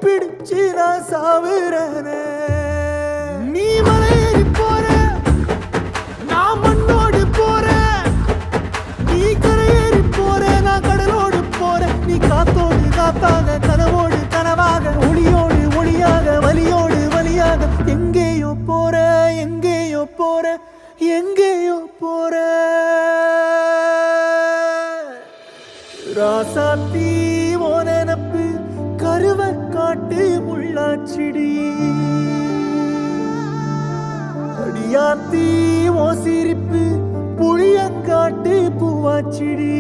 பிடிச்சு நான் சாவுறேனே. நீ மலையேறி போற, நான் மண்ணோடு போறேன். நீ கரையேறி போற, நான் கடலோடு போறேன். நீ காத்தோடு காத்தாக, கனவோடு கனவாக, ஒளியோடு ஒளியாக, வலியோடு வலியாக, எங்கேயோ போற, எங்கேயோ போற, எங்கேயோ போற. ராசாத்தி ஓ நினப்பு கருவ காட்டு முள்ளாச்சிடி. அடியாத்தி ஓ சிரிப்பு புளியங்காட்டு பூவாச்சிடி.